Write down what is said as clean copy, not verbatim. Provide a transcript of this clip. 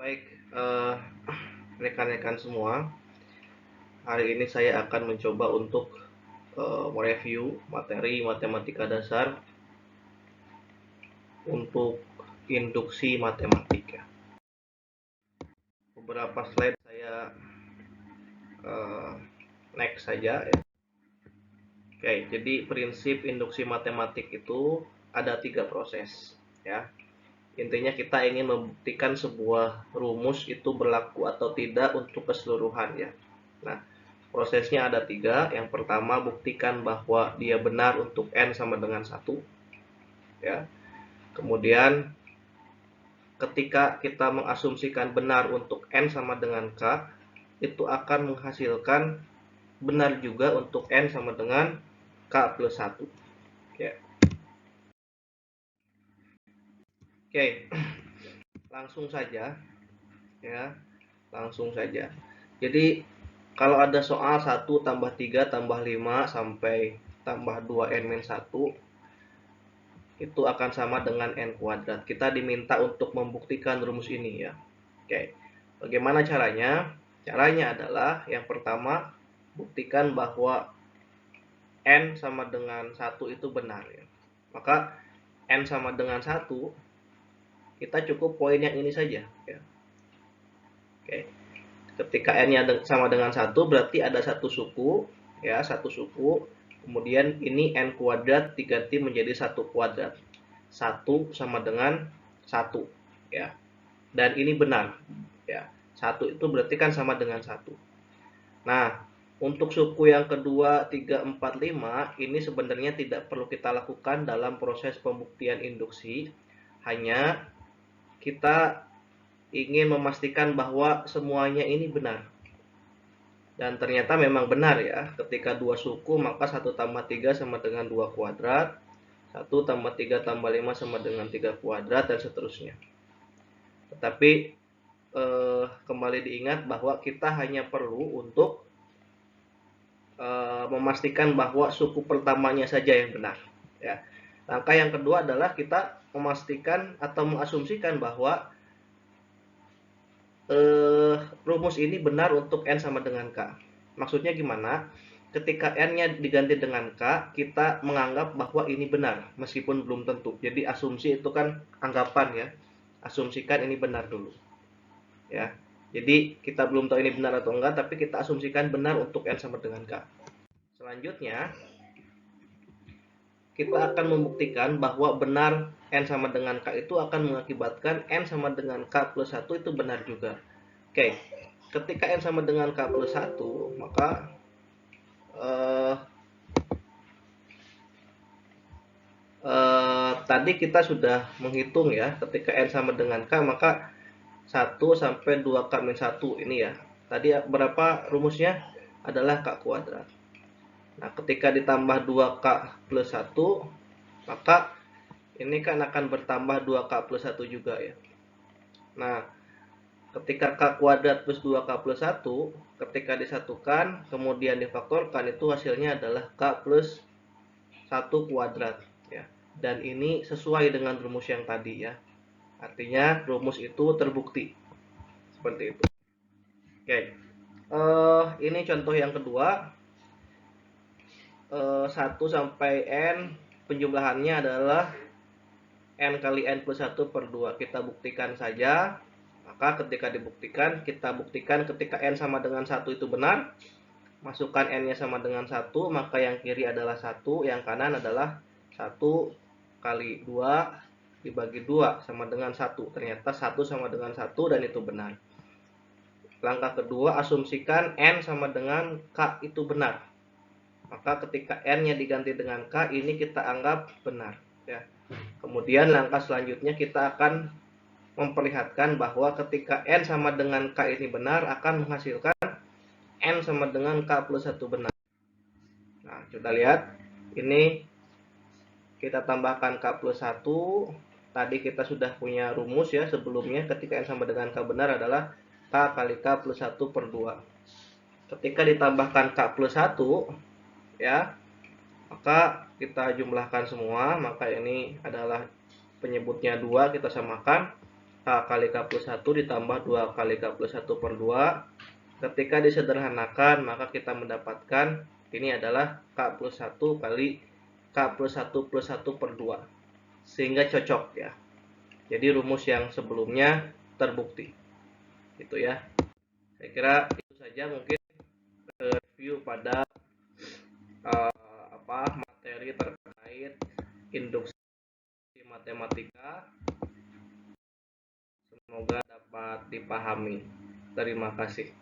Baik, rekan-rekan semua, hari ini saya akan mencoba untuk mereview materi matematika dasar untuk induksi matematika. Beberapa slide saya next saja ya. Oke, jadi prinsip induksi matematik itu ada 3 proses ya. Intinya kita ingin membuktikan sebuah rumus itu berlaku atau tidak untuk keseluruhan ya. Nah, prosesnya ada 3. Yang pertama, buktikan bahwa dia benar untuk n sama dengan 1 ya. Kemudian ketika kita mengasumsikan benar untuk n sama dengan k, itu akan menghasilkan benar juga untuk n sama dengan k plus 1 ya. Oke, langsung saja ya, langsung saja. Jadi kalau ada soal 1 tambah 3 tambah 5 sampai tambah 2n-1, itu akan sama dengan n kuadrat. Kita diminta untuk membuktikan rumus ini ya. Oke, bagaimana caranya? Caranya adalah yang pertama, buktikan bahwa n sama dengan 1 itu benar ya. Maka n sama dengan 1, kita cukup poin yang ini saja ya. Oke. Ketika n-nya sama dengan 1, berarti ada satu suku ya, satu suku. Kemudian ini n kuadrat diganti menjadi 1 kuadrat. 1 sama dengan 1 ya. Dan ini benar ya. 1 itu berarti kan sama dengan 1. Nah, untuk suku yang kedua 3, 4, 5 ini sebenarnya tidak perlu kita lakukan dalam proses pembuktian induksi. Hanya kita ingin memastikan bahwa semuanya ini benar. Dan ternyata memang benar ya, ketika dua suku maka 1 tambah 3 sama dengan 2 kuadrat, 1 tambah 3 tambah 5 sama dengan 3 kuadrat, dan seterusnya. Tetapi kembali diingat bahwa kita hanya perlu untuk memastikan bahwa suku pertamanya saja yang benar ya. Langkah yang kedua adalah kita memastikan atau mengasumsikan bahwa rumus ini benar untuk n sama dengan k. Maksudnya gimana? Ketika n-nya diganti dengan k, kita menganggap bahwa ini benar, meskipun belum tentu. Jadi asumsi itu kan anggapan ya. Asumsikan ini benar dulu. Ya. Jadi kita belum tahu ini benar atau enggak, tapi kita asumsikan benar untuk n sama dengan k. Selanjutnya, kita akan membuktikan bahwa benar n sama dengan k itu akan mengakibatkan n sama dengan k plus 1 itu benar juga. Oke, ketika n sama dengan k plus 1, maka tadi kita sudah menghitung ya, ketika n sama dengan k, maka 1 sampai 2k min 1 ini ya. Tadi berapa rumusnya? Adalah k kuadrat. Nah, ketika ditambah 2k plus 1, maka ini kan akan bertambah 2k plus 1 juga ya. Nah, ketika k kuadrat plus 2k plus 1, ketika disatukan, kemudian difaktorkan, itu hasilnya adalah k plus 1 kuadrat ya. Dan ini sesuai dengan rumus yang tadi ya. Artinya rumus itu terbukti. Seperti itu. Oke. Ini contoh yang kedua. 1 sampai n penjumlahannya adalah n kali n plus 1 per 2. Kita buktikan saja. Maka ketika dibuktikan, kita buktikan ketika n sama dengan 1 itu benar. Masukkan n-nya sama dengan 1, maka yang kiri adalah 1, yang kanan adalah 1 kali 2 dibagi 2 sama dengan 1. Ternyata 1 sama dengan 1 dan itu benar. Langkah kedua, asumsikan n sama dengan k itu benar. Maka ketika n-nya diganti dengan k, ini kita anggap benar ya. Kemudian langkah selanjutnya kita akan memperlihatkan bahwa ketika n sama dengan k ini benar, akan menghasilkan n sama dengan k plus 1 benar. Nah, kita lihat. Ini kita tambahkan k plus 1. Tadi kita sudah punya rumus ya sebelumnya. Ketika n sama dengan k benar adalah k kali k plus 1 per 2. Ketika ditambahkan k plus 1 ya, maka kita jumlahkan semua. Maka ini adalah penyebutnya 2, kita samakan. K kali K plus 1 ditambah 2 kali K plus 1 per 2. Ketika disederhanakan, maka kita mendapatkan ini adalah K plus 1 kali K plus 1 plus 1 per 2. Sehingga cocok ya. Jadi rumus yang sebelumnya terbukti. Gitu ya. Saya kira itu saja mungkin review pada materi terkait induksi matematika. Semoga dapat dipahami. Terima kasih.